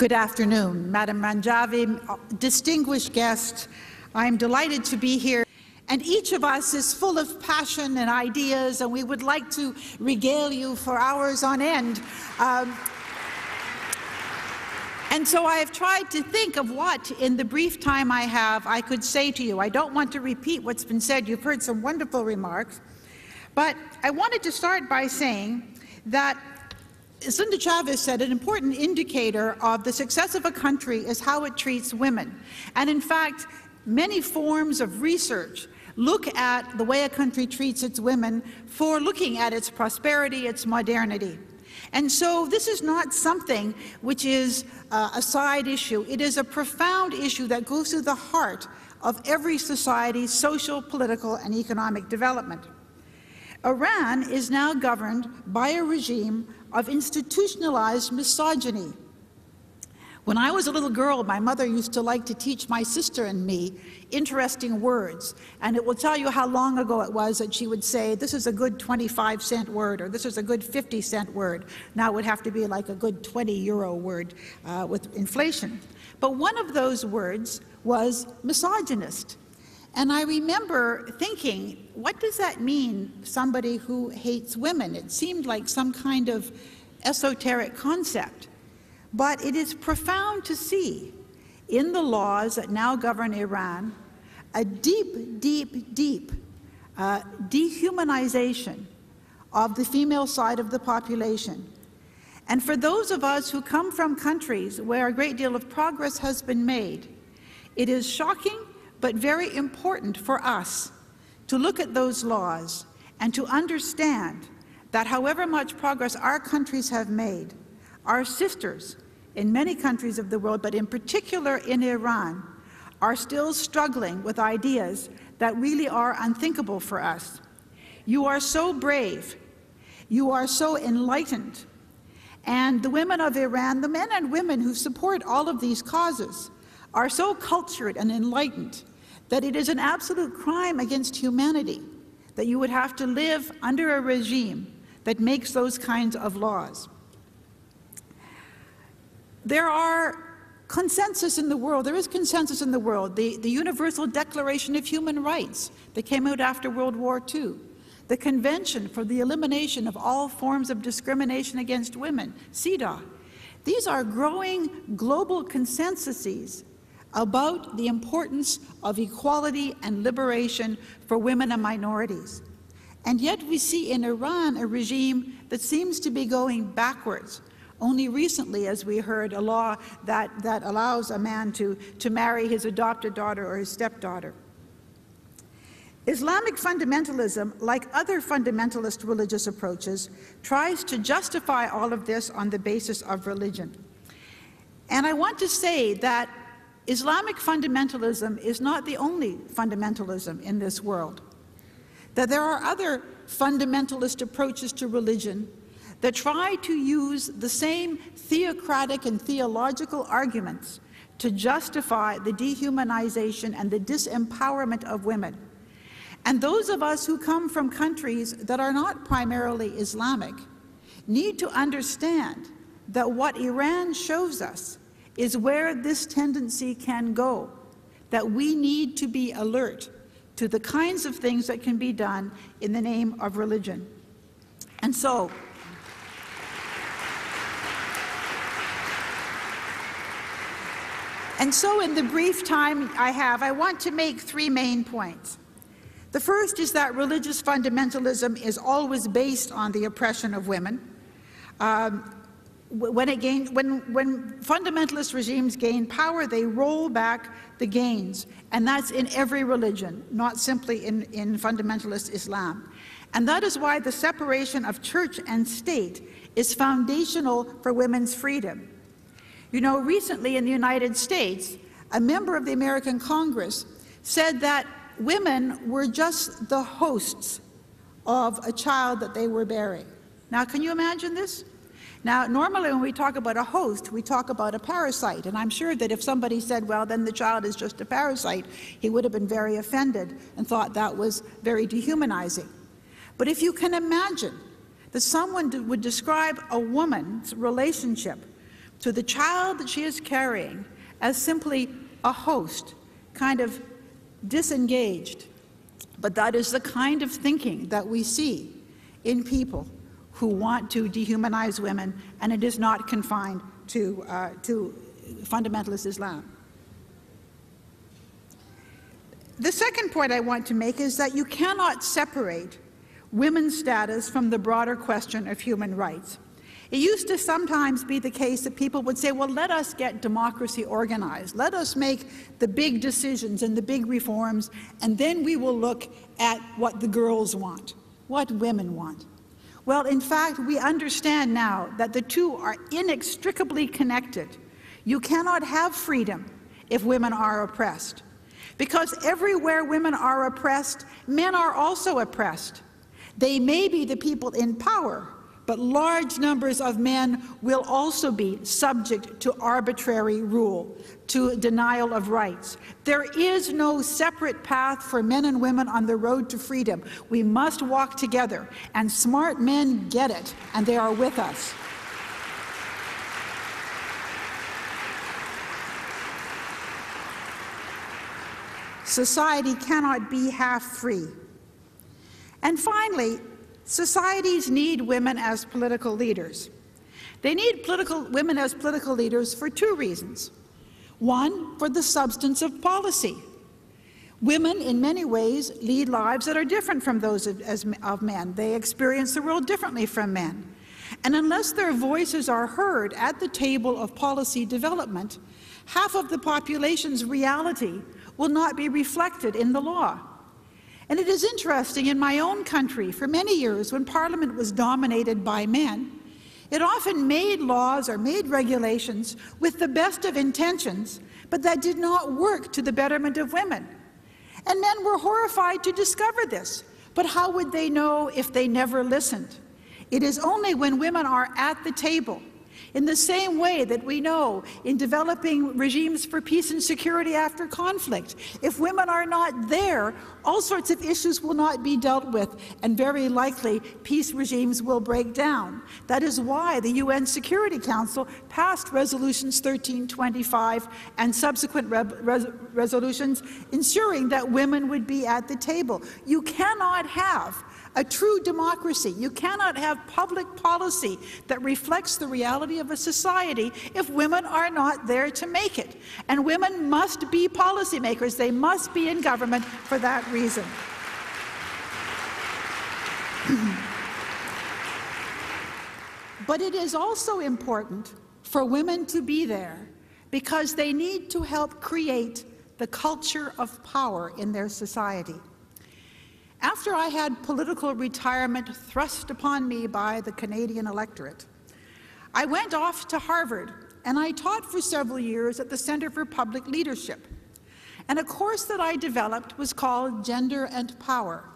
Good afternoon, Madam Ranjavi, distinguished guest. I'm delighted to be here. And each of us is full of passion and ideas, and we would like to regale you for hours on end. And so I have tried to think of what, in the brief time I have, I could say to you. I don't want to repeat what's been said. You've heard some wonderful remarks. But I wanted to start by saying that, as Linda Chavez said, an important indicator of the success of a country is how it treats women. And in fact, many forms of research look at the way a country treats its women for looking at its prosperity, its modernity. And so this is not something which is a side issue. It is a profound issue that goes to the heart of every society's social, political, and economic development. Iran is now governed by a regime of institutionalized misogyny. When I was a little girl, my mother used to like to teach my sister and me interesting words, and it will tell you how long ago it was that she would say, this is a good 25-cent word, or this is a good 50-cent word. Now it would have to be like a good 20-euro word with inflation. But one of those words was misogynist. And I remember thinking, what does that mean, somebody who hates women? It seemed like some kind of esoteric concept. But it is profound to see in the laws that now govern Iran a deep, deep, deep dehumanization of the female side of the population. And for those of us who come from countries where a great deal of progress has been made, it is shocking but very important for us to look at those laws and to understand that however much progress our countries have made, our sisters in many countries of the world, but in particular in Iran, are still struggling with ideas that really are unthinkable for us. You are so brave, you are so enlightened, and the women of Iran, the men and women who support all of these causes, are so cultured and enlightened that it is an absolute crime against humanity that you would have to live under a regime that makes those kinds of laws. There are consensus in the world. There is consensus in the world. The Universal Declaration of Human Rights that came out after World War II, the Convention for the Elimination of All Forms of Discrimination Against Women, CEDAW. These are growing global consensuses about the importance of equality and liberation for women and minorities. And yet we see in Iran a regime that seems to be going backwards. Only recently, as we heard, a law that allows a man to marry his adopted daughter or his stepdaughter. Islamic fundamentalism, like other fundamentalist religious approaches, tries to justify all of this on the basis of religion. And I want to say that Islamic fundamentalism is not the only fundamentalism in this world, that there are other fundamentalist approaches to religion that try to use the same theocratic and theological arguments to justify the dehumanization and the disempowerment of women. And those of us who come from countries that are not primarily Islamic need to understand that what Iran shows us is where this tendency can go, that we need to be alert to the kinds of things that can be done in the name of religion. And so, in the brief time I have, I want to make three main points. The first is that religious fundamentalism is always based on the oppression of women. When fundamentalist regimes gain power, they roll back the gains, and that's in every religion, not simply in fundamentalist Islam. And that is why the separation of church and state is foundational for women's freedom. You know, recently in the United States, a member of the American Congress said that women were just the hosts of a child that they were bearing. Now, can you imagine this? Now, normally when we talk about a host, we talk about a parasite, and I'm sure that if somebody said, well, then the child is just a parasite, he would have been very offended and thought that was very dehumanizing. But if you can imagine that someone would describe a woman's relationship to the child that she is carrying as simply a host, kind of disengaged. But that is the kind of thinking that we see in people who want to dehumanize women, and it is not confined to fundamentalist Islam. The second point I want to make is that you cannot separate women's status from the broader question of human rights. It used to sometimes be the case that people would say, well, let us get democracy organized. Let us make the big decisions and the big reforms, and then we will look at what the girls want, what women want. Well, in fact, we understand now that the two are inextricably connected. You cannot have freedom if women are oppressed, because everywhere women are oppressed, men are also oppressed. They may be the people in power, but large numbers of men will also be subject to arbitrary rule, to denial of rights. There is no separate path for men and women on the road to freedom. We must walk together, and smart men get it, and they are with us. Society cannot be half free. And finally, societies need women as political leaders. They need women as political leaders for two reasons. One, for the substance of policy. Women, in many ways, lead lives that are different from those of men. They experience the world differently from men. And unless their voices are heard at the table of policy development, half of the population's reality will not be reflected in the law. And it is interesting, in my own country, for many years, when Parliament was dominated by men, it often made laws or made regulations with the best of intentions, but that did not work to the betterment of women. And men were horrified to discover this, but how would they know if they never listened? It is only when women are at the table, in the same way that we know in developing regimes for peace and security after conflict. If women are not there, all sorts of issues will not be dealt with, and very likely peace regimes will break down. That is why the UN Security Council passed resolutions 1325 and subsequent resolutions ensuring that women would be at the table. You cannot have a true democracy. You cannot have public policy that reflects the reality of a society if women are not there to make it. And women must be policymakers. They must be in government for that reason. But it is also important for women to be there because they need to help create the culture of power in their society. After I had political retirement thrust upon me by the Canadian electorate, I went off to Harvard and I taught for several years at the Center for Public Leadership. And a course that I developed was called Gender and Power.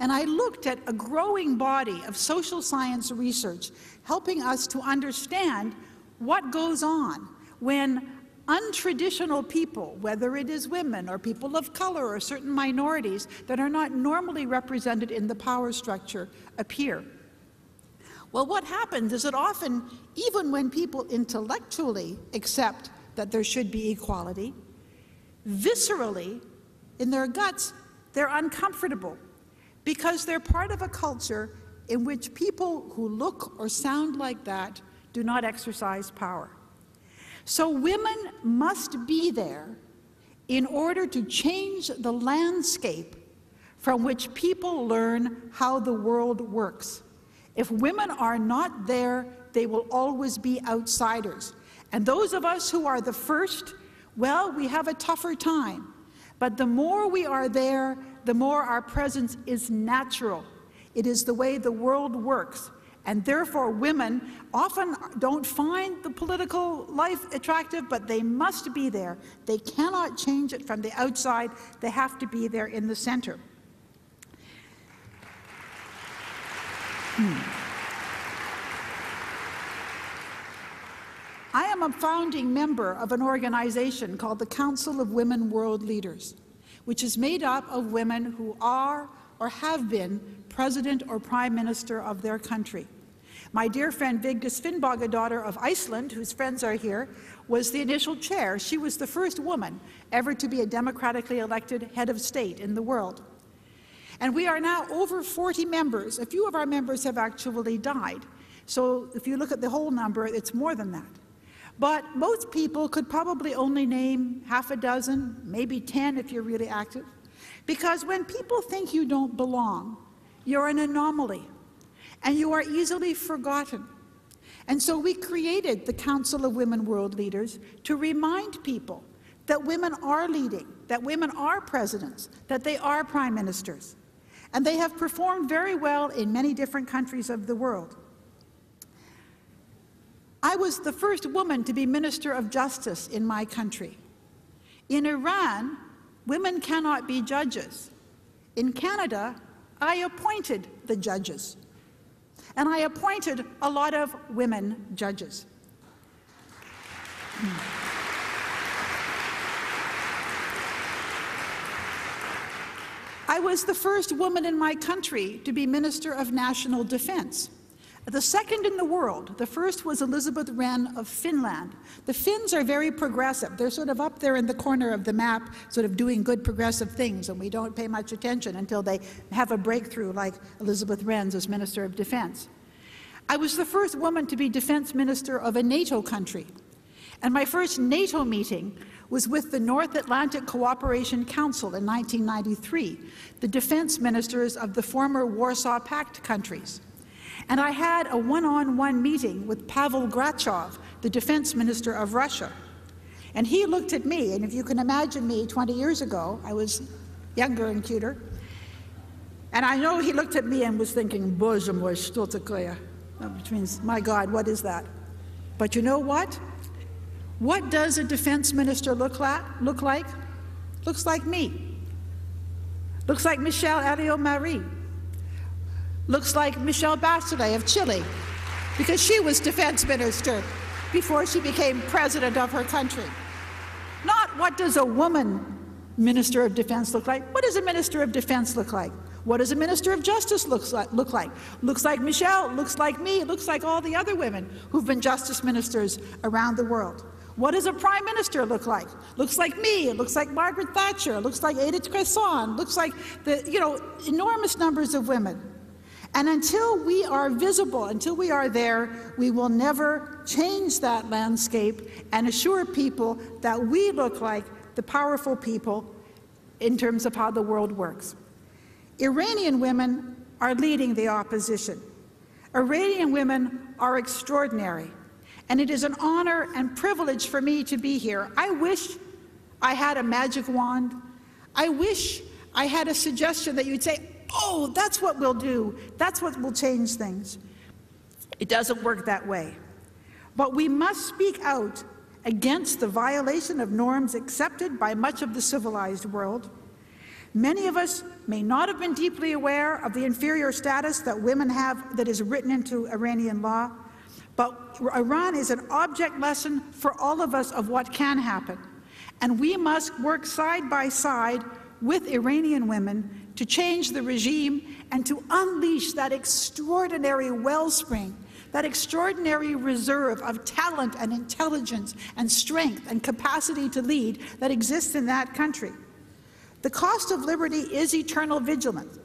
And I looked at a growing body of social science research helping us to understand what goes on when untraditional people, whether it is women or people of color or certain minorities that are not normally represented in the power structure, appear. Well, what happens is that often, even when people intellectually accept that there should be equality, viscerally, in their guts, they're uncomfortable because they're part of a culture in which people who look or sound like that do not exercise power. So women must be there in order to change the landscape from which people learn how the world works. If women are not there, they will always be outsiders. And those of us who are the first, well, we have a tougher time. But the more we are there, the more our presence is natural. It is the way the world works. And therefore, women often don't find the political life attractive, but they must be there. They cannot change it from the outside. They have to be there in the center. I am a founding member of an organization called the Council of Women World Leaders, which is made up of women who are or have been president or prime minister of their country. My dear friend Vigdis Finnbogadóttir of Iceland, whose friends are here, was the initial chair. She was the first woman ever to be a democratically elected head of state in the world. And we are now over 40 members. A few of our members have actually died. So if you look at the whole number, it's more than that. But most people could probably only name half a dozen, maybe 10 if you're really active. Because when people think you don't belong, you're an anomaly, and you are easily forgotten. And so we created the Council of Women World Leaders to remind people that women are leading, that women are presidents, that they are prime ministers. And they have performed very well in many different countries of the world. I was the first woman to be Minister of Justice in my country. In Iran, women cannot be judges. In Canada, I appointed the judges. And I appointed a lot of women judges. I was the first woman in my country to be Minister of National Defense. The second in the world. The first was Elisabeth Rehn of Finland. The Finns are very progressive. They're sort of up there in the corner of the map, sort of doing good progressive things, and we don't pay much attention until they have a breakthrough like Elisabeth Rehn's as Minister of Defense. I was the first woman to be Defense Minister of a NATO country. And my first NATO meeting was with the North Atlantic Cooperation Council in 1993, the defense ministers of the former Warsaw Pact countries. And I had a one-on-one meeting with Pavel Grachov, the defense minister of Russia. And he looked at me, and if you can imagine me 20 years ago, I was younger and cuter, and I know he looked at me and was thinking, Боже мой, что такое? Which means, my God, what is that? But you know what? What does a defense minister look like? Looks like me. Looks like Michelle Alliot-Marie. Looks like Michelle Bachelet of Chile, because she was defense minister before she became president of her country. Not what does a woman minister of defense look like? What does a minister of defense look like? What does a minister of justice look like? Looks like Michelle, looks like me, looks like all the other women who've been justice ministers around the world. What does a prime minister look like? Looks like me, it looks like Margaret Thatcher, looks like Edith Cresson, looks like the, enormous numbers of women. And until we are visible, until we are there, we will never change that landscape and assure people that we look like the powerful people in terms of how the world works. Iranian women are leading the opposition. Iranian women are extraordinary, and it is an honor and privilege for me to be here. I wish I had a magic wand. I wish I had a suggestion that you'd say, oh, that's what we'll do. That's what will change things. It doesn't work that way. But we must speak out against the violation of norms accepted by much of the civilized world. Many of us may not have been deeply aware of the inferior status that women have that is written into Iranian law, but Iran is an object lesson for all of us of what can happen. And we must work side by side with Iranian women to change the regime and to unleash that extraordinary wellspring, that extraordinary reserve of talent and intelligence and strength and capacity to lead that exists in that country. The cost of liberty is eternal vigilance.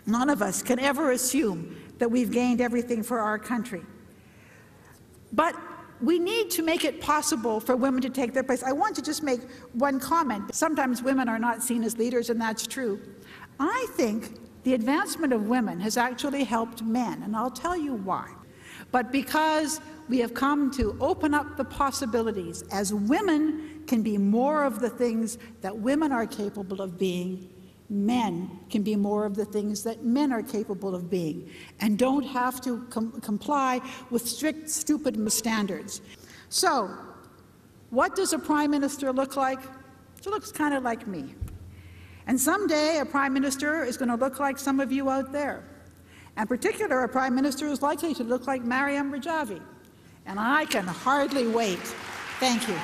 None of us can ever assume that we've gained everything for our country. But we need to make it possible for women to take their place. I want to just make one comment. Sometimes women are not seen as leaders, and that's true. I think the advancement of women has actually helped men, and I'll tell you why. But because we have come to open up the possibilities, as women can be more of the things that women are capable of being, men can be more of the things that men are capable of being, and don't have to comply with strict, stupid standards. So, what does a prime minister look like? It looks kind of like me. And someday a prime minister is going to look like some of you out there. In particular, a prime minister is likely to look like Maryam Rajavi. And I can hardly wait. Thank you.